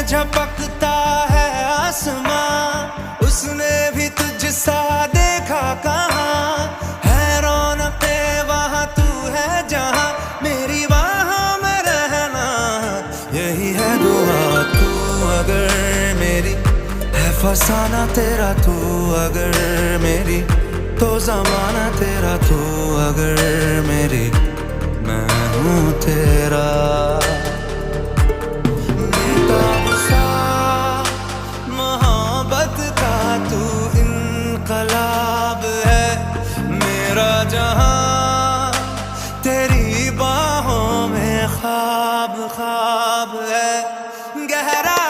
झपकता है आसमां, उसने भी तुझसा देखा कहाँ। है रौनके वहाँ तू है जहाँ, मेरी बाहों में रहना यही है दुआ। तू अगर मेरी है फसाना तेरा, तू अगर मेरी तो ज़माना तेरा, तू अगर मेरी मैं हूँ तेरा। बेताब सा मोहब्बत का तू इनकलाब है, मेरा जहां तेरी बाहों में ख्वाब ख्वाब है। गहरा